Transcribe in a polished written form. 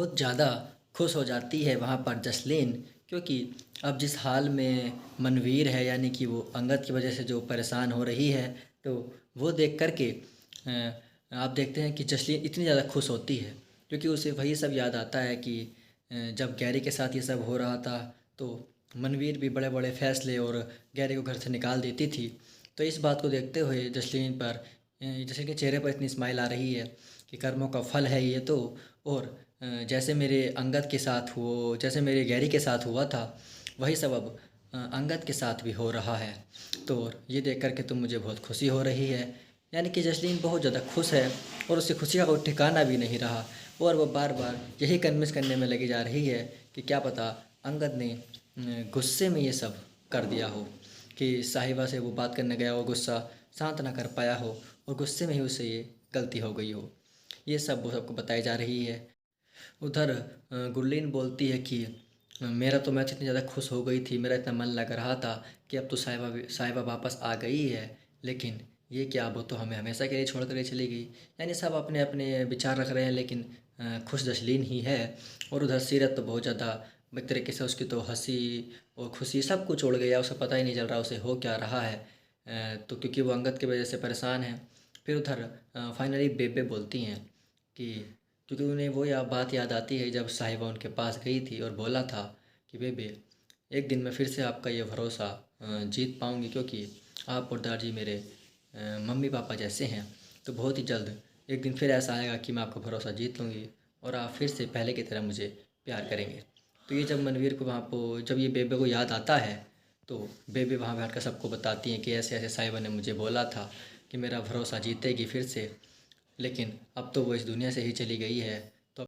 बहुत ज़्यादा खुश हो जाती है वहाँ पर जसलीन, क्योंकि अब जिस हाल में मनवीर है यानी कि वो अंगद की वजह से जो परेशान हो रही है, तो वो देख कर के आप देखते हैं कि जसलीन इतनी ज़्यादा खुश होती है, क्योंकि उसे वही सब याद आता है कि जब गैरी के साथ ये सब हो रहा था तो मनवीर भी बड़े बड़े फैसले और गैरी को घर से निकाल देती थी। तो इस बात को देखते हुए जसलीन के चेहरे पर इतनी स्माइल आ रही है कि कर्मों का फल है ये तो। और जैसे मेरे अंगद के साथ हुआ, जैसे मेरे गैरी के साथ हुआ था, वही सब अब अंगद के साथ भी हो रहा है। तो ये देख कर के तो मुझे बहुत खुशी हो रही है। यानी कि जसलीन बहुत ज़्यादा खुश है और उसकी खुशी का कोई ठिकाना भी नहीं रहा, और वो बार बार यही कन्विंस करने में लगी जा रही है कि क्या पता अंगद ने गुस्से में ये सब कर दिया हो, कि साहिबा से वो बात करने गया, वो गुस्सा शांत ना कर पाया हो और गुस्से में ही उससे ये गलती हो गई हो। ये सब वो सबको बताई जा रही है। उधर गुरलीन बोलती है कि मेरा तो मैच इतनी ज़्यादा खुश हो गई थी, मेरा इतना मन लग रहा था कि अब तो साहिबा वापस आ गई है, लेकिन ये क्या, वो तो हमें हमेशा के लिए छोड़ कर ही चली गई। यानी सब अपने अपने विचार रख रहे हैं, लेकिन खुश जसलीन ही है। और उधर सीरत तो बहुत ज़्यादा एक तरीके से उसकी तो हंसी और खुशी सब कुछ उड़ गया, उसे पता ही नहीं चल रहा उसे हो क्या रहा है। तो क्योंकि वो अंगद की वजह से परेशान है। फिर उधर फाइनली बेबे बोलती हैं कि, क्योंकि उन्हें वो बात याद आती है जब साहिबा उनके पास गई थी और बोला था कि बेबे, एक दिन मैं फिर से आपका ये भरोसा जीत पाऊंगी, क्योंकि आप और दादाजी मेरे मम्मी पापा जैसे हैं। तो बहुत ही जल्द एक दिन फिर ऐसा आएगा कि मैं आपका भरोसा जीत लूँगी और आप फिर से पहले की तरह मुझे प्यार करेंगे। तो ये जब मनवीर को वहाँ पर जब ये बेबे को याद आता है, तो बेबे वहाँ बैठ कर सबको बताती हैं कि ऐसे ऐसे साहिबा ने मुझे बोला था कि मेरा भरोसा जीतेगी फिर से, लेकिन अब तो वो इस दुनिया से ही चली गई है।